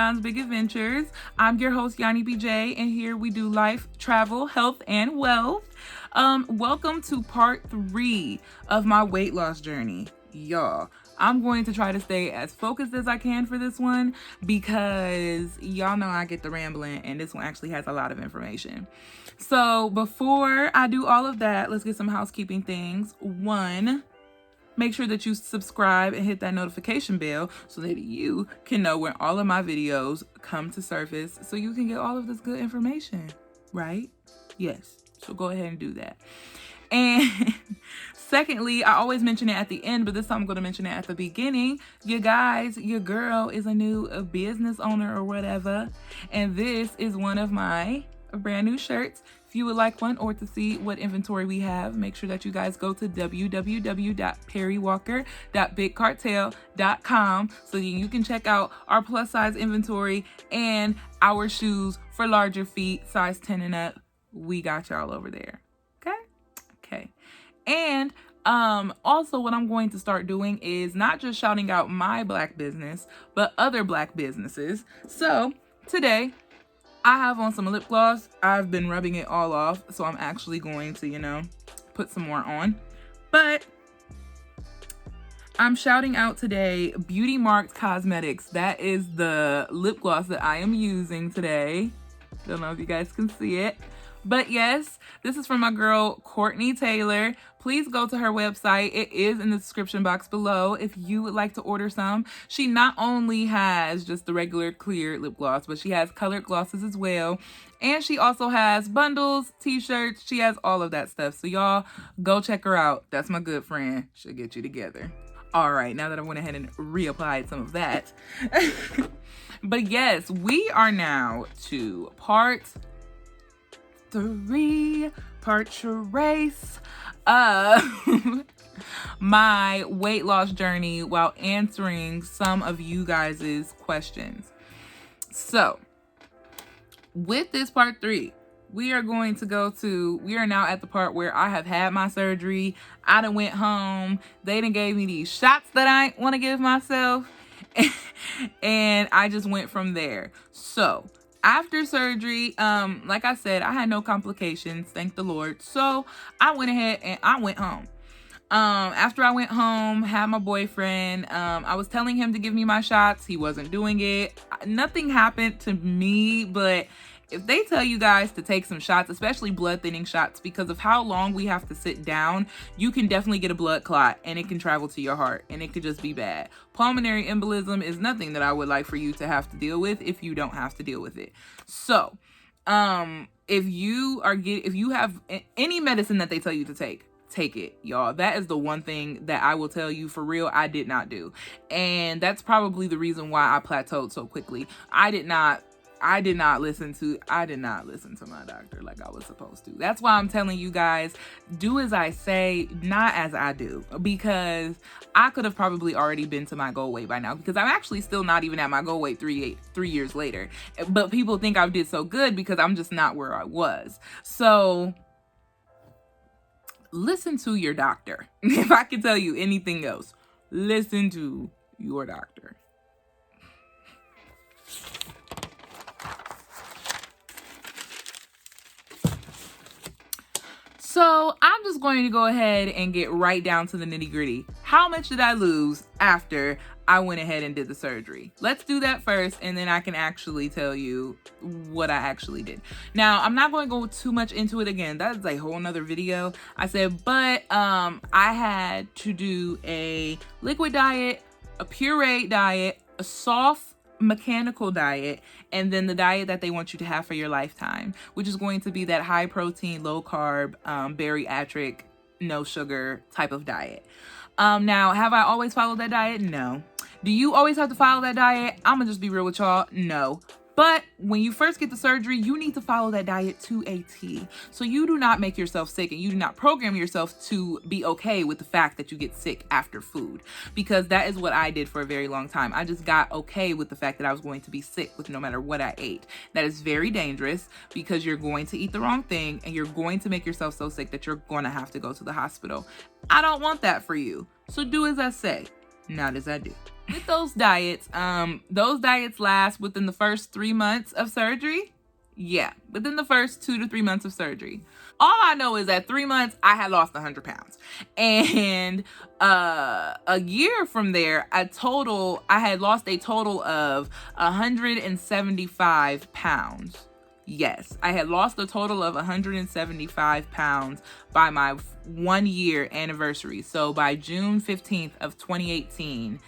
Yon's Big Adventures. I'm your host, Yanni BJ, and here we do life, travel, health, and wealth. Welcome to part 3 of my weight loss journey. Y'all, I'm going to try to stay as focused as I can for this one because y'all know I get the rambling and this one actually has a lot of information. So before I do all of that, let's get some housekeeping things. 1, make sure that you subscribe and hit that notification bell so that you can know when all of my videos come to surface so you can get all of this good information, right? Yes, so go ahead and do that. And secondly, I always mention it at the end, but this time I'm going to mention it at the beginning. You guys, your girl is a new business owner or whatever, and this is one of my brand new shirts. If you would like one or to see what inventory we have, make sure that you guys go to www.perrywalker.bigcartel.com so you can check out our plus size inventory and our shoes for larger feet, size 10 and up. We got y'all over there. Okay. And also what I'm going to start doing is not just shouting out my black business, but other black businesses. So today I have on some lip gloss. I've been rubbing it all off, so I'm actually going to, put some more on. But I'm shouting out today Beauty Marks Cosmetics. That is the lip gloss that I am using today. Don't know if you guys can see it. But yes, this is from my girl, Courtney Taylor. Please go to her website. It is in the description box below if you would like to order some. She not only has just the regular clear lip gloss, but she has colored glosses as well. And she also has bundles, t-shirts. She has all of that stuff. So y'all go check her out. That's my good friend. She'll get you together. All right, now that I went ahead and reapplied some of that. But yes, we are now to part 3 race my weight loss journey while answering some of you guys' questions. So with this part 3, we are now at the part where I have had my surgery. I done went home. They done gave me these shots that I want to give myself. And I just went from there. So after surgery, like I said, I had no complications, thank the Lord. So I went ahead and I went home. After I went home, had my boyfriend, I was telling him to give me my shots. He wasn't doing it. Nothing happened to me, but if they tell you guys to take some shots, especially blood thinning shots, because of how long we have to sit down, you can definitely get a blood clot and it can travel to your heart and it could just be bad. Pulmonary embolism is nothing that I would like for you to have to deal with if you don't have to deal with it. So, if you have any medicine that they tell you to take it, y'all. That is the one thing that I will tell you for real I did not do. And that's probably the reason why I plateaued so quickly. I did not listen to my doctor like I was supposed to. That's why I'm telling you guys, do as I say, not as I do, because I could have probably already been to my goal weight by now, because I'm actually still not even at my goal weight 3 years later. But people think I did so good because I'm just not where I was. So listen to your doctor. If I can tell you anything else, listen to your doctor. So I'm just going to go ahead and get right down to the nitty gritty. How much did I lose after I went ahead and did the surgery? Let's do that first, and then I can actually tell you what I actually did. Now, I'm not going to go too much into it again. That is a whole nother video. I said, but I had to do a liquid diet, a pureed diet, a soft mechanical diet, and then the diet that they want you to have for your lifetime, which is going to be that high protein, low carb, bariatric, no sugar type of diet. Now, have I always followed that diet? No. Do you always have to follow that diet? I'm gonna just be real with y'all. No. But when you first get the surgery, you need to follow that diet to a T. So you do not make yourself sick, and you do not program yourself to be okay with the fact that you get sick after food, because that is what I did for a very long time. I just got okay with the fact that I was going to be sick with no matter what I ate. That is very dangerous, because you're going to eat the wrong thing and you're going to make yourself so sick that you're going to have to go to the hospital. I don't want that for you. So do as I say. not as I do. With those diets last within the first 3 months of surgery. Yeah, within the first 2 to 3 months of surgery. All I know is that 3 months I had lost 100 pounds, and a year from there, I had lost a total of 175 pounds. Yes, I had lost a total of 175 pounds by my 1 year anniversary. So by June 15th of 2018,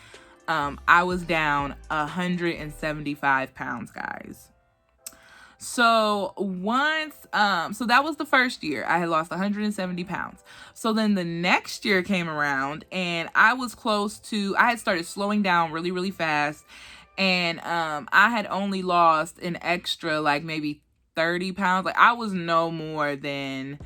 I was down 175 pounds, guys. So so that was the first year I had lost 170 pounds. So then the next year came around, and I had started slowing down really, really fast. And I had only lost an extra, like, maybe 30 pounds. Like, I was no more than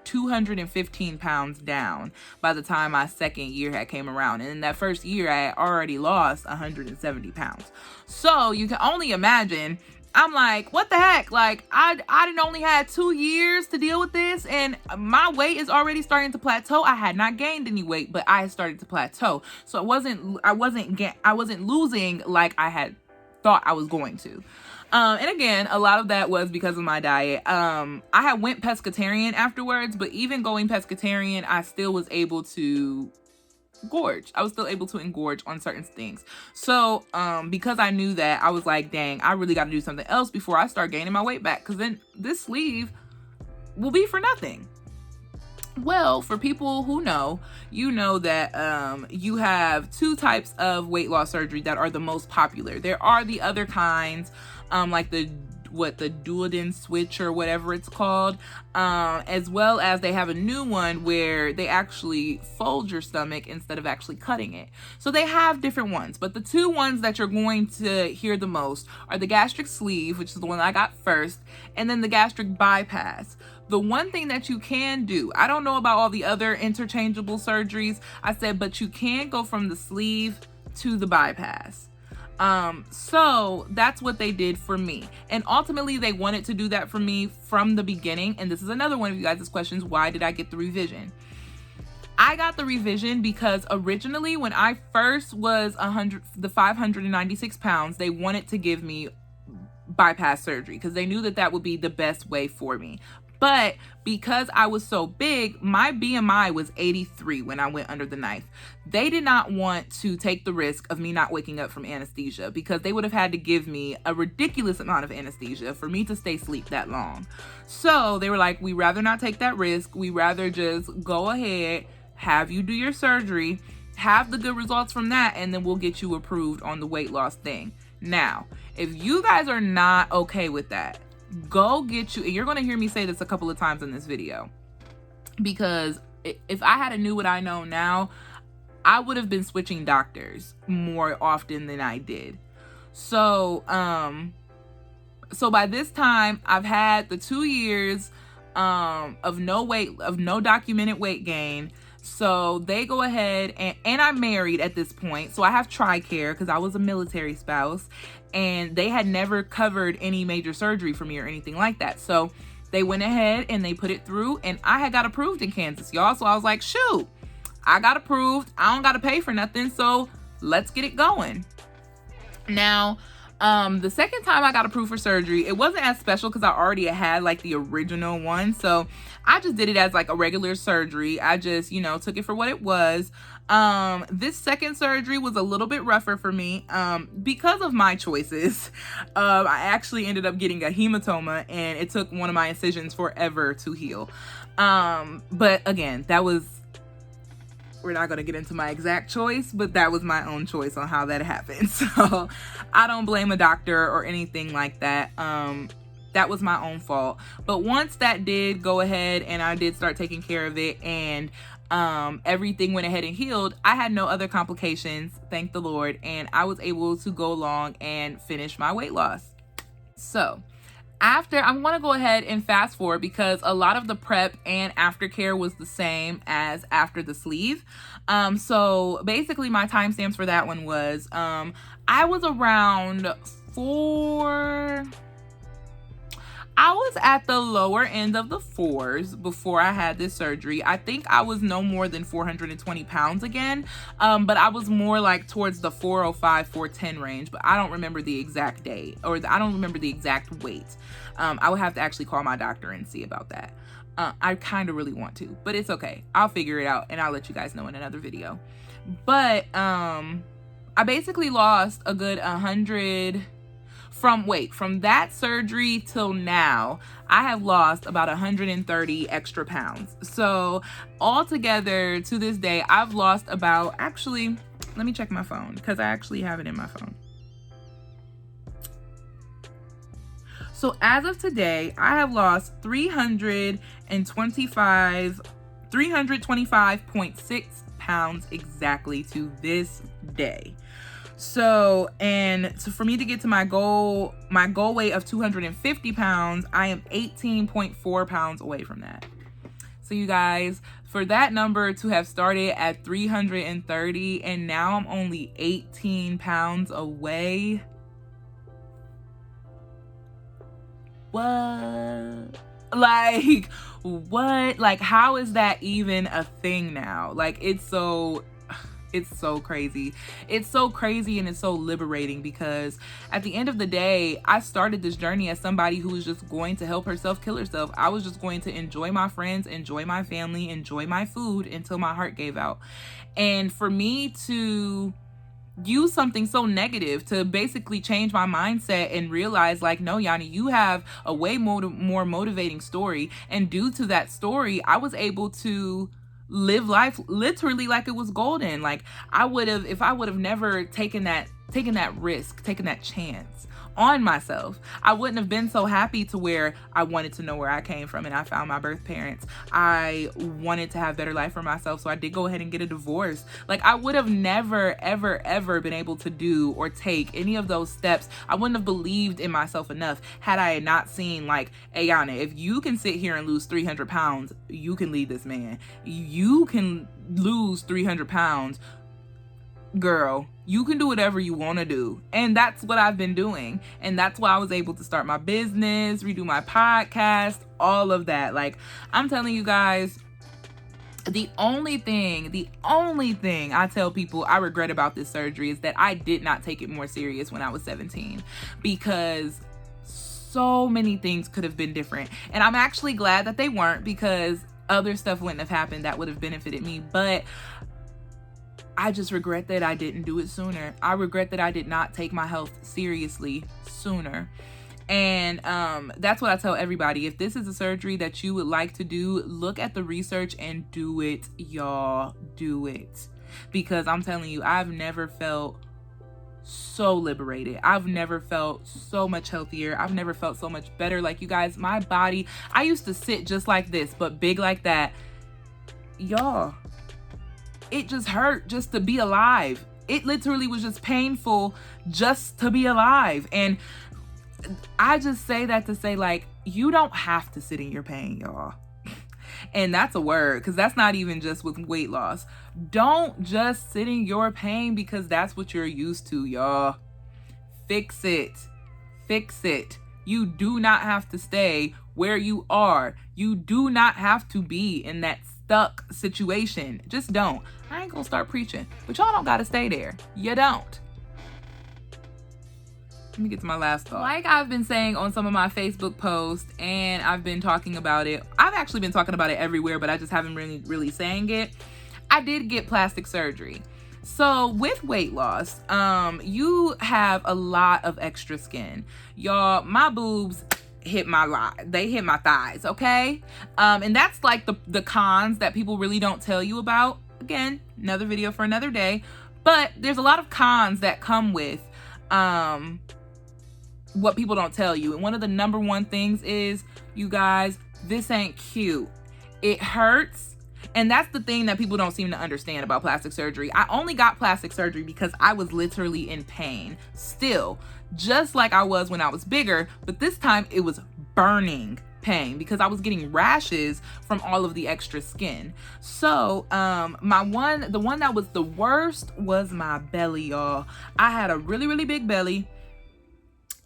215 pounds down by the time my second year had came around. And in that first year, I had already lost 170 pounds. So you can only imagine, I'm like, what the heck? Like, I didn't only had 2 years to deal with this, and my weight is already starting to plateau. I had not gained any weight, but I had started to plateau. So I wasn't losing like I had thought I was going to. And again, a lot of that was because of my diet. I had went pescatarian afterwards, but even going pescatarian, I still was able to engorge on certain things. So, because I knew that, I was like, dang, I really got to do something else before I start gaining my weight back, because then this sleeve will be for nothing. Well, for people who know, you know that you have 2 types of weight loss surgery that are the most popular. There are the other kinds, like the duodenum switch or whatever it's called, as well as they have a new one where they actually fold your stomach instead of actually cutting it. So they have different ones, but the 2 ones that you're going to hear the most are the gastric sleeve, which is the one I got first, and then the gastric bypass. The one thing that you can do, I don't know about all the other interchangeable surgeries, but you can go from the sleeve to the bypass. So that's what they did for me. And ultimately they wanted to do that for me from the beginning. And this is another one of you guys' questions. Why did I get the revision? I got the revision because originally when I first was 596 pounds, they wanted to give me bypass surgery because they knew that would be the best way for me. But because I was so big, my BMI was 83 when I went under the knife. They did not want to take the risk of me not waking up from anesthesia because they would have had to give me a ridiculous amount of anesthesia for me to stay asleep that long. So they were like, we'd rather not take that risk. We'd rather just go ahead, have you do your surgery, have the good results from that, and then we'll get you approved on the weight loss thing. Now, if you guys are not okay with that, go get you, and you're going to hear me say this a couple of times in this video, because if I had knew what I know now, I would have been switching doctors more often than I did. So by this time I've had the 2 years of no documented weight gain. So they go ahead and I'm married at this point. So I have TRICARE because I was a military spouse, and they had never covered any major surgery for me or anything like that. So they went ahead and they put it through, and I had got approved in Kansas, y'all. So I was like, shoot, I got approved. I don't got to pay for nothing. So let's get it going. Now, the second time I got approved for surgery, it wasn't as special because I already had like the original one. So I just did it as like a regular surgery. I just, took it for what it was. This second surgery was a little bit rougher for me, because of my choices. I actually ended up getting a hematoma, and it took one of my incisions forever to heal. But again, we're not going to get into my exact choice, but that was my own choice on how that happened. So I don't blame a doctor or anything like that. That was my own fault. But once that did go ahead and I did start taking care of it, and everything went ahead and healed, I had no other complications, thank the Lord, and I was able to go along and finish my weight loss. So I'm going to go ahead and fast forward because a lot of the prep and aftercare was the same as after the sleeve. So basically my timestamps for that one was, I was around I was at the lower end of the 4s before I had this surgery. I think I was no more than 420 pounds again, but I was more like towards the 405, 410 range, but I don't remember the exact date, or I don't remember the exact weight. I would have to actually call my doctor and see about that. I kind of really want to, but it's okay. I'll figure it out and I'll let you guys know in another video. But I basically lost a good 100 from that surgery till now. I have lost about 130 extra pounds. So altogether to this day, I've lost about, actually, let me check my phone because I actually have it in my phone. So as of today, I have lost 325.6 pounds exactly to this day. So for me to get to my goal weight of 250 pounds, I am 18.4 pounds away from that. So you guys, for that number to have started at 330 and now I'm only 18 pounds away. What? Like, what? Like, how is that even a thing now? Like, it's so crazy. It's so crazy and it's so liberating because at the end of the day, I started this journey as somebody who was just going to help herself kill herself. I was just going to enjoy my friends, enjoy my family, enjoy my food until my heart gave out. And for me to use something so negative to basically change my mindset and realize like, no, Yanni, you have a way more motivating story. And due to that story, I was able to live life literally like it was golden. Like if I would have never taken that risk, taken that chance on myself, I wouldn't have been so happy to where I wanted to know where I came from and I found my birth parents. I wanted to have better life for myself, so I did go ahead and get a divorce. Like, I would have never, ever been able to do or take any of those steps. I wouldn't have believed in myself enough had I not seen like, hey, Yana, if you can sit here and lose 300 pounds, you can lead this man. You can lose 300 pounds. Girl, you can do whatever you want to do. And that's what I've been doing. And that's why I was able to start my business, redo my podcast, all of that. Like, I'm telling you guys, the only thing I tell people I regret about this surgery is that I did not take it more serious when I was 17, because so many things could have been different. And I'm actually glad that they weren't, because other stuff wouldn't have happened that would have benefited me. But I just regret that I didn't do it sooner. I regret that I did not take my health seriously sooner. And that's what I tell everybody. If this is a surgery that you would like to do, look at the research and do it, y'all. Do it. Because I'm telling you, I've never felt so liberated. I've never felt so much healthier. I've never felt so much better. Like, you guys, my body, I used to sit just like this, but big like that. Y'all, it just hurt just to be alive. It literally was just painful just to be alive. And I just say that to say, like, you don't have to sit in your pain, y'all. And that's a word, because that's not even just with weight loss. Don't just sit in your pain because that's what you're used to, y'all. Fix it. Fix it. You do not have to stay where you are. You do not have to be in that stuck situation. Just don't. I ain't gonna start preaching, but y'all don't gotta stay there. You don't. Let me get to my last thought. Like I've been saying on some of my Facebook posts, and I've been talking about it. I've actually been talking about it everywhere, but I just haven't really saying it. I did get plastic surgery. So with weight loss, you have a lot of extra skin. Y'all, my boobs hit they hit my thighs, okay? And that's like the cons that people really don't tell you about. Again, another video for another day. But there's a lot of cons that come with what people don't tell you. And one of the number one things is, you guys, this ain't cute. It hurts. And that's the thing that people don't seem to understand about plastic surgery. I only got plastic surgery because I was literally in pain still, just like I was when I was bigger, but this time it was burning pain because I was getting rashes from all of the extra skin. So the one that was the worst was my belly, y'all. I had a really big belly.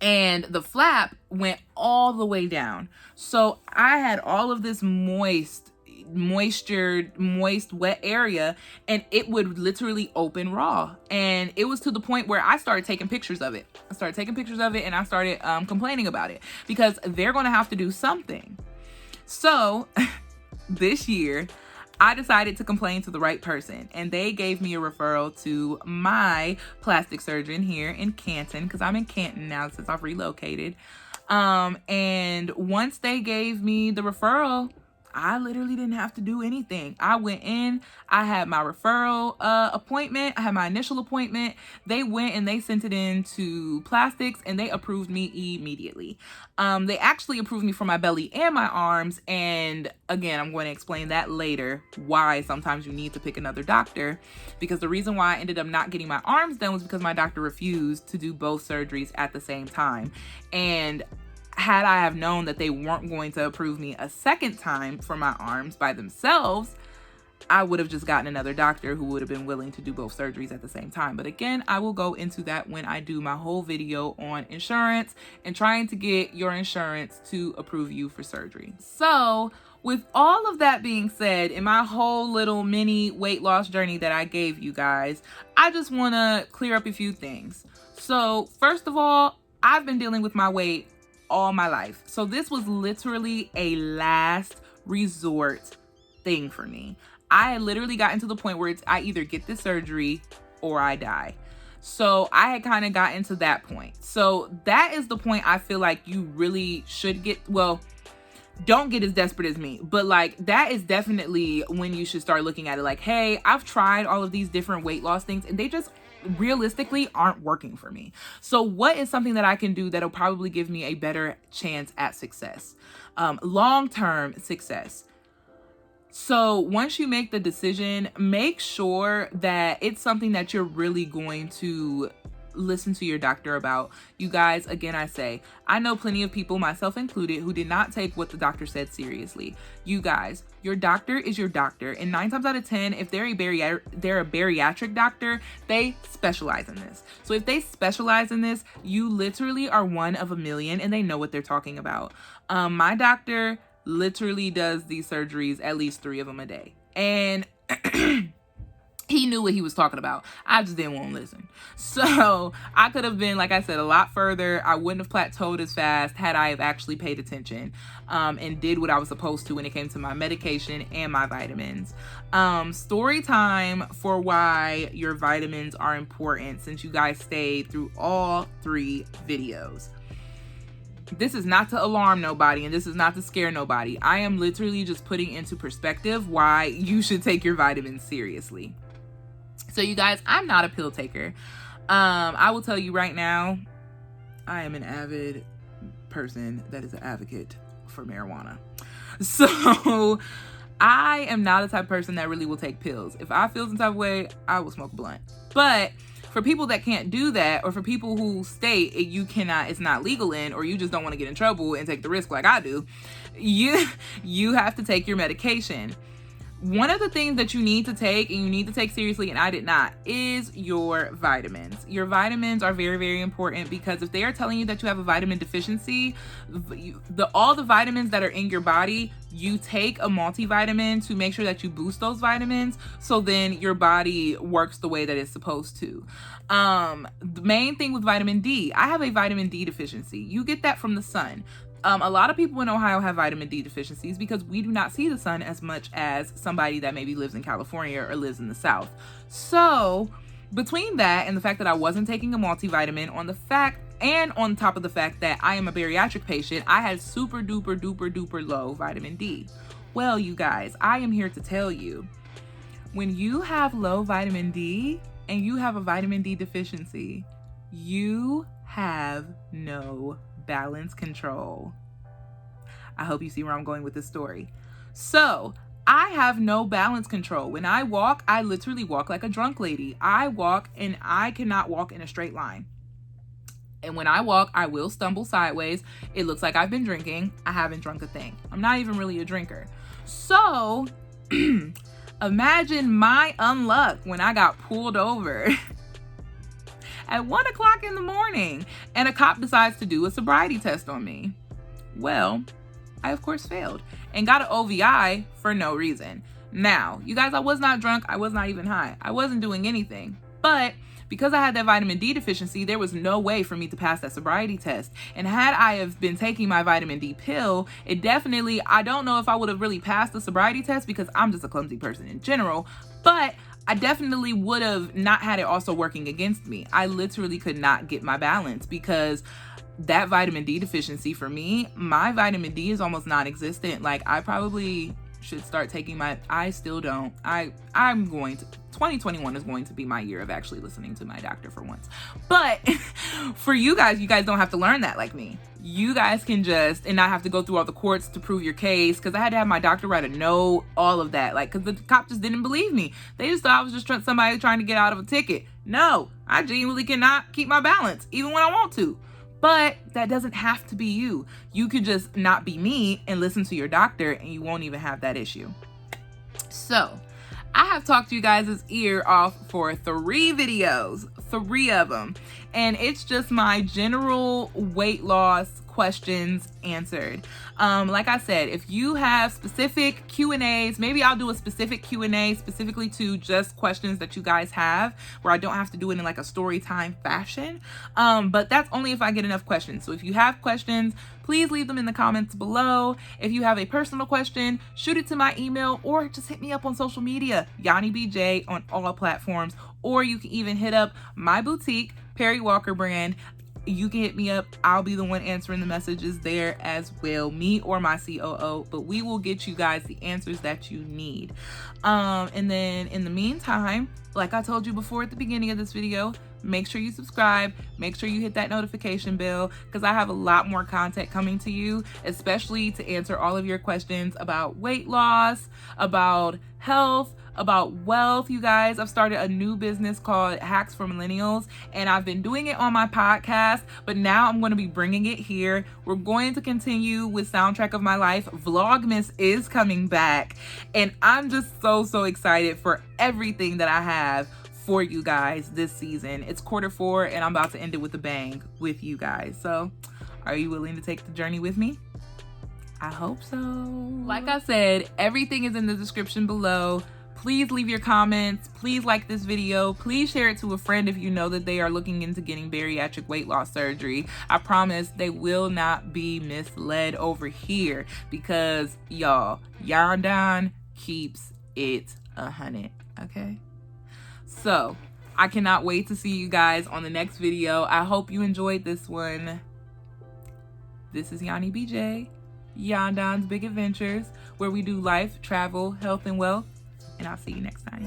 and the flap went all the way down. So I had all of this moist, wet area, and it would literally open raw. And it was to the point where I started taking pictures of it. And I started complaining about it, because they're going to have to do something. So this year, I decided to complain to the right person, and they gave me a referral to my plastic surgeon here in Canton, because I'm in Canton now since I've relocated. And once they gave me the referral, I literally didn't have to do anything. I went in, I had my referral appointment, I had my initial appointment. They went and they sent it in to plastics, and they approved me immediately. They actually approved me for my belly and my arms. And again, I'm going to explain that later, why sometimes you need to pick another doctor, because the reason why I ended up not getting my arms done was because my doctor refused to do both surgeries at the same time. And had I have known that they weren't going to approve me a second time for my arms by themselves, I would have just gotten another doctor who would have been willing to do both surgeries at the same time. But again, I will go into that when I do my whole video on insurance and trying to get your insurance to approve you for surgery. So with all of that being said, in my whole little mini weight loss journey that I gave you guys, I just want to clear up a few things. So first of all, I've been dealing with my weight all my life. So this was literally a last resort thing for me. I had literally gotten to the point where I either get this surgery or I die. So I had kind of gotten to that point. So that is the point I feel like you really should get. Well, don't get as desperate as me, but like that is definitely when you should start looking at it like, hey, I've tried all of these different weight loss things and they just realistically aren't working for me. So what is something that I can do that'll probably give me a better chance at success, long-term success? So once you make the decision, make sure that it's something that you're really going to listen to your doctor about. You guys, again, I know plenty of people, myself included, who did not take what the doctor said seriously. You guys, your doctor is your doctor, and 9 times out of 10, if they're a bariatric doctor, they specialize in this. So if they specialize in this, you literally are one of a million, and they know what they're talking about. My doctor literally does these surgeries, at least 3 of them a day, and he knew what he was talking about. I just didn't want to listen. So I could have been, like I said, a lot further. I wouldn't have plateaued as fast had I have actually paid attention and did what I was supposed to when it came to my medication and my vitamins. Story time for why your vitamins are important, since you guys stayed through all 3 videos. This is not to alarm nobody, and this is not to scare nobody. I am literally just putting into perspective why you should take your vitamins seriously. So you guys, I'm not a pill taker. I will tell you right now, I am an avid person that is an advocate for marijuana. So I am not a type of person that really will take pills. If I feel some type of way, I will smoke a blunt. But for people that can't do that, or for people who state you cannot, it's not legal in, or you just don't want to get in trouble and take the risk like I do, you have to take your medication. One of the things that you need to take, and you need to take seriously, and I did not, is your vitamins. Your vitamins are very, very important, because if they are telling you that you have a vitamin deficiency, all the vitamins that are in your body, you take a multivitamin to make sure that you boost those vitamins, so then your body works the way that it's supposed to. The main thing with vitamin D, I have a vitamin D deficiency. You get that from the sun. A lot of people in Ohio have vitamin D deficiencies because we do not see the sun as much as somebody that maybe lives in California or lives in the South. So between that and the fact that I wasn't taking a multivitamin, on top of the fact that I am a bariatric patient, I had super duper low vitamin D. Well, you guys, I am here to tell you, when you have low vitamin D and you have a vitamin D deficiency, you have no balance control. I hope you see where I'm going with this story. So I have no balance control. When I walk, I literally walk like a drunk lady. I walk and I cannot walk in a straight line. And when I walk, I will stumble sideways. It looks like I've been drinking. I haven't drunk a thing. I'm not even really a drinker. So imagine my unluck when I got pulled over at 1 o'clock in the morning, and a cop decides to do a sobriety test on me. Well, I of course failed and got an OVI for no reason. Now, you guys, I was not drunk. I was not even high. I wasn't doing anything. But because I had that vitamin D deficiency, there was no way for me to pass that sobriety test. And had I have been taking my vitamin D pill, it definitely, I don't know if I would have really passed the sobriety test because I'm just a clumsy person in general, but I definitely would have not had it also working against me. I literally could not get my balance because that vitamin D deficiency for me, my vitamin D is almost non-existent. Like, I probably should start taking I still don't. I'm going to, 2021 is going to be my year of actually listening to my doctor for once. But for you guys don't have to learn that like me. You guys can just, and not have to go through all the courts to prove your case, because I had to have my doctor write a note, all of that. Like, because the cop just didn't believe me. They just thought I was just somebody trying to get out of a ticket. No, I genuinely cannot keep my balance, even when I want to. But that doesn't have to be you. You could just not be me and listen to your doctor, and you won't even have that issue. So, I have talked to you guys' ear off for 3 videos, 3 of them. And it's just my general weight loss questions answered. Like I said, if you have specific Q&As, maybe I'll do a specific Q&A specifically to just questions that you guys have, where I don't have to do it in like a story time fashion. But that's only if I get enough questions. So if you have questions, please leave them in the comments below. If you have a personal question, shoot it to my email or just hit me up on social media, Yanni BJ on all platforms. Or you can even hit up my boutique, Perry Walker brand. You can hit me up. I'll be the one answering the messages there as well, me or my COO, but we will get you guys the answers that you need. And then in the meantime, like I told you before at the beginning of this video, make sure you subscribe, make sure you hit that notification bell, because I have a lot more content coming to you, especially to answer all of your questions about weight loss, about health, about wealth. You guys, I've started a new business called Hacks for Millennials, and I've been doing it on my podcast, but now I'm going to be bringing it here. We're going to continue with Soundtrack of My Life. Vlogmas is coming back, and I'm just so excited for everything that I have for you guys this season. It's Q4, and I'm about to end it with a bang with you guys. So are you willing to take the journey with me? I hope so. Like I said, everything is in the description below. Please leave your comments. Please like this video. Please share it to a friend if you know that they are looking into getting bariatric weight loss surgery. I promise they will not be misled over here, because y'all, Yandan keeps it 100, okay? So I cannot wait to see you guys on the next video. I hope you enjoyed this one. This is Yanni BJ, Yandan's Big Adventures, where we do life, travel, health, and wealth. And I'll see you next time.